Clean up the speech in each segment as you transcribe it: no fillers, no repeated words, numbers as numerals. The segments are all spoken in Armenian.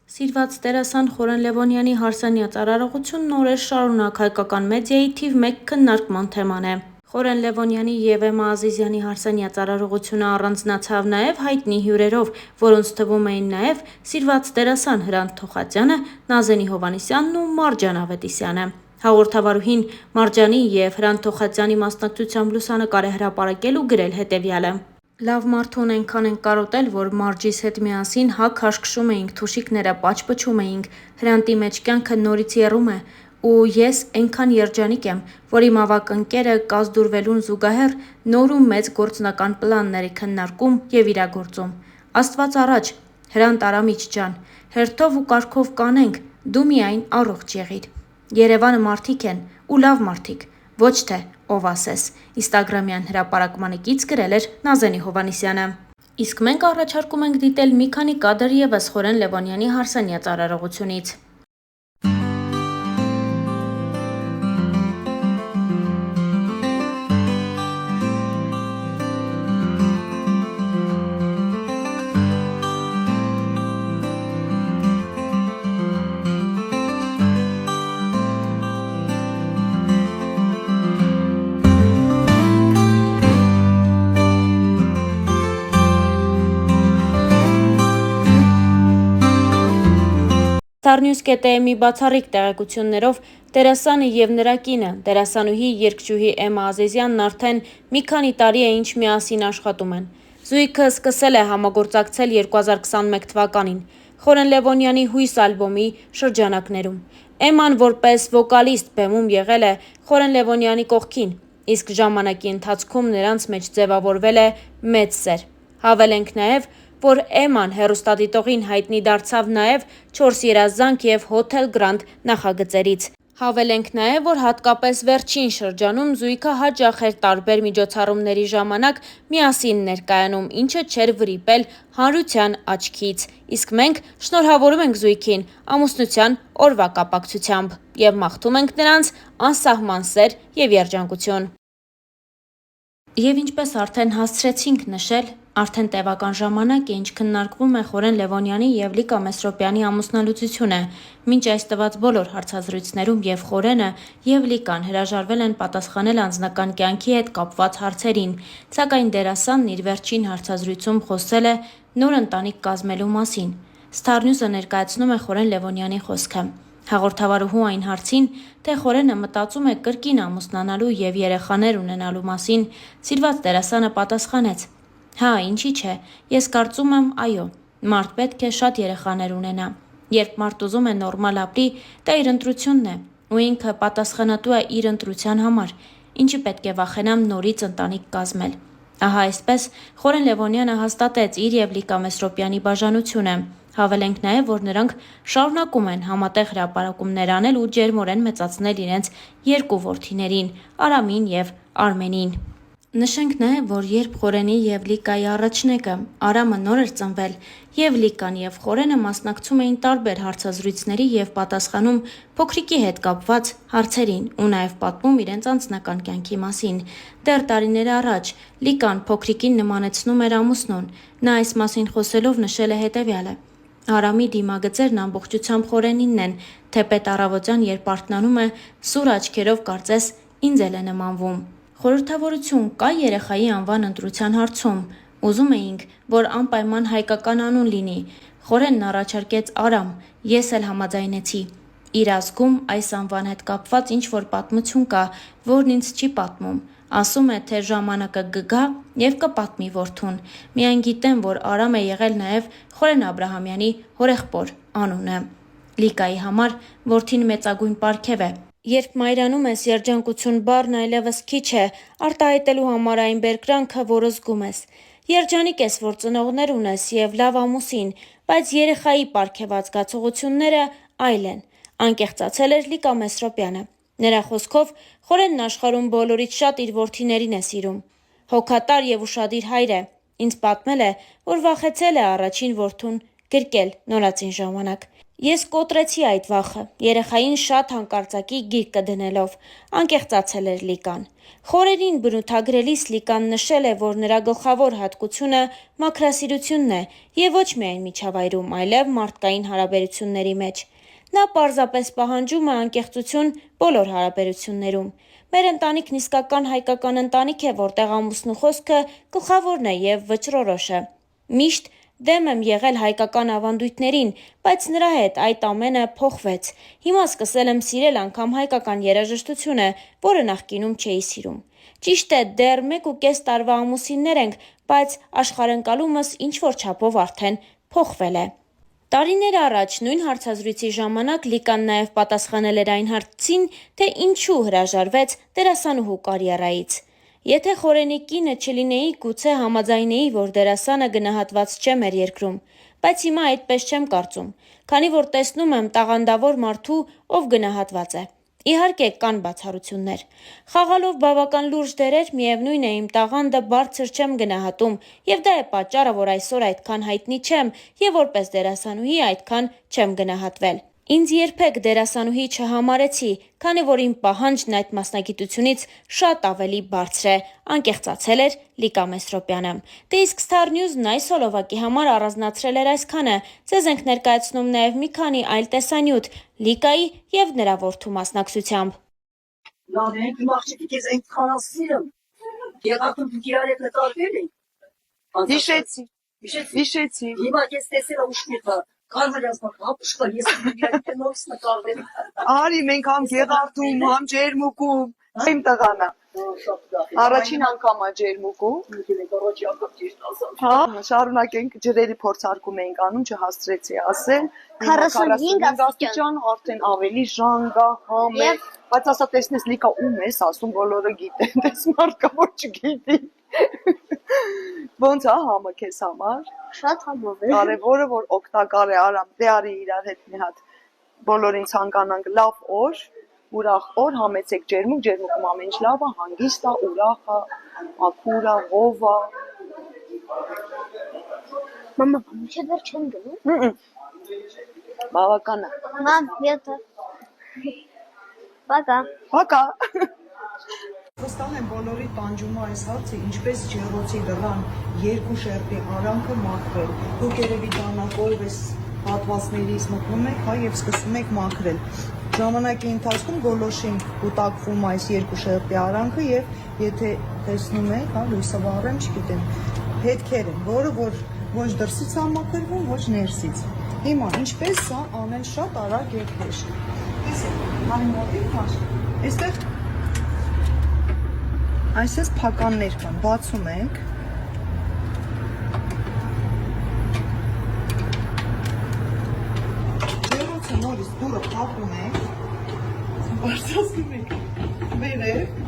Սիրված դերասան Խորեն Լևոնյանի հարսանյաց արարողությունն օրեր շարունակ հայկական մեդիայի թիվ 1 քննարկման թեման է։ Խորեն Լևոնյանի և Էմմա Ազիզյանի հարսանյաց արարողությունը առանձնացավ նաև հայտնի հյուրերով, որոնց թվում էին նաև սիրված դերասան Հրանտ Թոխածյանը, Նազենի Հովհաննիսյանն ու Մարջան Ավետիսյանը։ Հաղորդավարուհին Մարջանի և Հրանտ Թոխածյանի մասնակցությամբ լուսանկար է հրապարակել ու գրել հետևյալը. «Լավ մարդուն այնքան ենք կարոտել, որ Մարջիս հետ միասին հա քաշքշում էինք, թուշիկները պաչպչում էինք, Հրանտի մեջ կյանքը նորից եռում է, ու ես էնքան երջանիկ եմ, որ իմ ավագ ընկերը կազդուրվելուն զուգահեռ նոր ու մեծ գործնական պլաններ է քննարկում և իրագործում։ Աստված առաջ, Հրանտ Արամիչ ջան, հերթով ու կարգով կանենք, դու միայն առողջ եղիր։ Երևանը մարդիկ են ու լավ մարդիկ, ոչ թե ով ասես», ինստագրամյան հրապարակմանը կից գրել էր Նազենի Հովհաննիսյանը։ Իսկ մենք առաջարկում ենք դիտել մի քանի կադր ևս Խորեն Լևոնյանի հարսանյաց արարողությունից։ Starnews.am-ի բացառիկ տեղեկություններով դերասանը և նրա կինը, դերասանուհի երգչուհի Էմմա Ազիզյանն արդեն մի քանի տարի է ինչ միասին աշխատում են։ Զույգը սկսել է համագործակցել 2021 թվականին Խորեն Լևոնյանի հույս ալբոմի շրջանակներում։ Էմման որպես վոկալիստ բեմում եղել է Խորեն Լևոնյանի կողքին, իսկ ժամանակի ընթացքում նրանց մեջ ձևավորվել է մեծ սեր։ Հավելենք նաև, որ Էմման հեռուստադիտողին հայտնի դարձավ նաև «Չորս երազանք» և «Հոթել Գրանդ» նախագծերից։ Հավելենք նաև, որ հատկապես վերջին շրջանում զույգը հաճախ էր տարբեր միջոցառումների ժամանակ միասին ներկայանում, ինչը չէր վրիպել հանրության աչքից։ Իսկ մենք շնորհավորում ենք զույգին ամուսնության օրվա կապակցությամբ և մաղթում ենք նրանց անսահման սեր և երջանկություն։ Եվ ինչպես արդեն հասցրեցինք նշել, արդեն տևական ժամանակ է, ինչ քննարկվում է Խորեն Լևոնյանի և Լիկա Մեսրոպյանի ամուսնալուծությունը։ Մինչ այս տված բոլոր հարցազրույցներում և Խորենը, և Լիկան հրաժարվել են պատասխանել անձնական կյանքի հետ կապված հարցերին, սակայն դերասանն իր վերջին հարցազրույցում խոսել է նոր ընտանիք կազմելու մասին։ Starnews-ը ներկայացնում է Խորեն Լևոնյանի խոսքը։ Հաղորդավարուհու այն հարցին, թե Խորենը մտածում է կրկին ամուսնանալու և երեխաներ ունենալու մասին, սիրված դերասանը պատասխանեց. «Հա, ինչի՞ չէ, ես կարծում եմ, այո, մարդ պետք է շատ երեխաներ ունենա։ Երբ մարդ ուզում է նորմալ ապրի, դա իր ընտրությունն է, ու ինքը պատասխանատու է իր ընտրության համար, ինչի պետք է վախենամ նորից ընտանիք կազմել»։ Ահա այսպես Խորեն Լևոնյանը հաստատեց իր և Լիկա Մեսրոպյանի բաժանությունը։ Հավելենք նաև, որ նրանք շարունակում են համատեղ հրապարակումներ անել ու ջերմորեն մեծացնել իրենց երկու որդիներին՝ Արամին և Արմենին։ Նշենք նաև, որ երբ Խորենի և Լիկայի առաջնեկը՝ Արամը նոր էր ծնվել, և Լիկան և Խորենը մասնակցում էին տարբեր հարցազրույցների և պատասխանում փոքրիկի հետ կապված հարցերին ու նաև պատմում իրենց անձնական կյանքի մասին։ Դեռ տարիներ առաջ Լիկան փոքրիկին նմանեցնում էր ամուսնուն։ Նա այս մասին խոսելով նշել է հետևյալը. «Արամի դիմագծերն ամբողջությամբ Խորենինն են, թեպետ առավոտյան, երբ արթնանում է, սուր աչքերով կարծես ինձ էլ է նմանվում»։ Խորհրդավորություն կա երեխայի անվան ընտրության հարցում։ Ուզում էինք, որ անպայման հայկական անուն լինի։ Խորենն առաջարկեց Արամ, ես էլ համաձայնեցի։ Իր ազգում այս անվան հետ կապված ինչ-որ պատմություն կա, որն ինձ չի պատմում։ Ասում է, թե ժամանակը կգա և կպատմի որդուն։ Միայն գիտեմ, որ Արամ է եղել նաև Խորեն Աբրահամյանի հորեղբոր անունը։ Լիկայի համար որդին մեծագույն պարգև է։ Երբ մայրանում ես, երջանկություն բառն այլևս քիչ է արտահայտելու համար այն բերկրանքը, որ զգում ես։ Երջանիկ ես, որ ծնողներ ունես և լավ ամուսին, բայց երեխայի պարգևած զգացողությունները այլ են, անկեղծացել էր Լիկա Մեսրոպյանը։ Նրա խոսքով Խորենն աշխարհում բոլորից շատ իր որդիներին է սիրում։ Հոգատար և ուշադիր հայր է։ Ինձ պատմել է, որ վախեցել է առաջին որդուն գրկել նորածին ժամանակ։ Ես կոտրեցի այդ վախը, երեխային շատ հանկարծակի գիրք կդնելով, անկեղծացել էր Լիկան։ Խորերին բնութագրելիս Լիկան նշել է, որ նրա գլխավոր հատկությունը մաքրասիրությունն է և ոչ միայն միջավայրում, այլև մարդկային հարաբերությունների մեջ։ Նա պարզապես պահանջում է անկեղծություն բոլոր հարաբերություններում։ Մեր ընտանիքն իսկական հայկական ընտանիք է, որտեղ ամուսնու խոսքը գլխավորն է և վճռորոշը։ Միշտ դեմ եմ եղել հայկական ավանդույթներին, բայց նրա հետ այդ ամենը փոխվեց։ Հիմա սկսել եմ սիրել անգամ հայկական երաժշտությունը, որը նախկինում չէի սիրում։ Ճիշտ է, դեռ 1.5 տարվա ամուսիններ ենք, բայց աշխարհընկալումս ինչ-որ չափով արդեն փոխվել է։ Տարիներ առաջ նույն հարցազրույցի ժամանակ Լիկան նաև պատասխանել էր այն հարցին, թե ինչու հրաժարվեց դերասանուհու կարիերայից։ Եթե խորենի կինը չլինեի, գուցե համաձայնեի, որ դերասանը գնահատված չէ մեր երկրում, բայց հիմա այդպես չեմ կարծում, քանի որ տեսնում եմ տաղանդավոր մարդու, ով գնահատված է։ Իհարկե կան բացառություններ։ Խաղալով բավական լուրջ դերեր, միևնույն է իմ տաղանդը բարձր չեմ գնահատում, և դա է պատճառը, որ այսօր այդքան հայտնի չեմ և որպես դերասանուհի այդքան չեմ գնահատվել։ Ինձ երբեք դերասանուհի չհամարեցի, քանի որ իմ պահանջն այդ մասնագիտությունից շատ ավելի բարձր է, անկեղծացել էր Լիկա Մեսրոպյանը։ Դե իսկ Star News-ն այս հոլովակի համար առանձնացրել էր այսքանը։ Ձեզ ենք ներկայացնում նաև մի քանի այլ տեսանյութ Լիկայի և նրա որդու մասնակցությամբ։ Լավ ենք, իմ աղջիկի քեզ այնքան ասիրեմ։ Եղակում դուք իրար հետ նկարվել եք։ Հիշեցի։ Հիմա ես տեսել ուշքիթը, կարվերազնակ հապուշկա, ես իրար հետ նորից նկարվել։ Արի, մենք համ Գեղարդում, համ Ջերմուկում, իմ տղանա։ Առաջին անգամ է Ջերմուկում։ Հա, շարունակենք ջրերի փորձարկում էինք անում, չհասցրեցի ասել։ 45 աստիճան արդեն ավելի ժանգ է, համ է, բայց ասա տեսնես Լիկա ում ես ասում, բոլորը գիտեն, տես մարդկա որ չգիտի։ Ոնց է համը քեզ համար։ Շատ համով է։ Կարևորը որ օգտակար է, արամ, դե արի իրար հետ մի հատ բոլորին ցանկանանք լավ օր, ուրախ օր, համեցեք Ջերմուկում ամեն ինչ լավ է, հանգիստ է, ուրախ է, մաքուր է, ով է։ Մամա, ինչ դեռ չեմ գնում։ Բավական է։ Մամ, յետը։ Բակա։ Հակա։ Վստահ եմ բոլորի տանջում է այս հարցը, ինչպես ջեռոցի դռան երկու շերտի արանքը մաքրել։ Դուք երևի դանակով ես հատվածներից մտնում եք, հա, եւ սկսում եք մաքրել։ Ժամանակի ընթացքում գոլոշին կուտակվում այս երկու շերտի արանքը եւ եթե տեսնում եք, հա, լույսը վառեմ, չգիտեմ, հետքեր են, որը որ ոչ դրսից է մաքրվում, ոչ ներսից։ Հիմա ինչպես սա անել շատ արագ եւ հեշտ։ Տեսեք, հանի մոտիկ маш։ Այստեղ այսպես փականներ կան, բացում ենք։ Ջեռոցը նորից դուրը փակում ենք, բարձրացնում ենք վերև։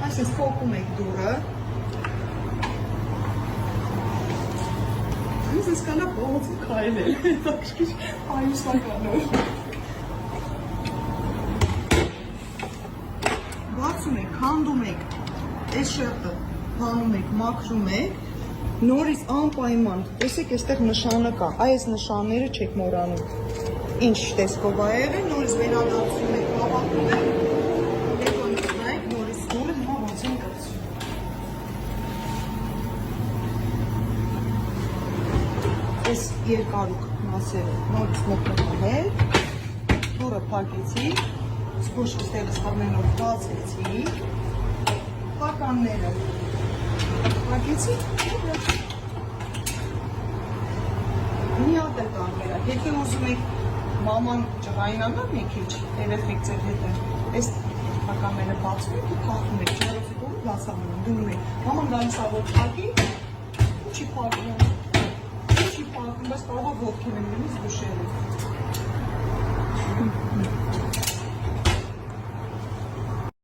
Այսպես փոկում ենք դուրը։ Ինձ եսկանա փողոցը քայլել, հետաքրքիր այուսականով։ Բացում եք, քանդում եք, այս շերտը հանում եք, մաքրում եք, նորից անպայման, տեսեք այստեղ նշանը կա, այս նշանները չեք մոռանում։ Ինչ տեսքով է եղել, նորից վերադարձում եք, հավաքում եք, հետո նայեք, նորից դուրը, հիմա ոնց են կրծում։ Այս երկարուկ մասերը նորից մտնվել, դուրը փակեցի, սպուշկը ստեղից խառնելով բացեցի, փականները փակեցի, մի հատ է տարբերակ, եթե ուզում եք մաման ջղայնանա մի քիչ, երեխեք ձեր հետ է, այս փականները բացում եք ու թաղում եք, ջերոցի կողը բացանում եք, դնում եք, մաման գալիս է որ փակի, ու չի փակում։ Բայց կարող ոտքին եմ գնից դուշելու։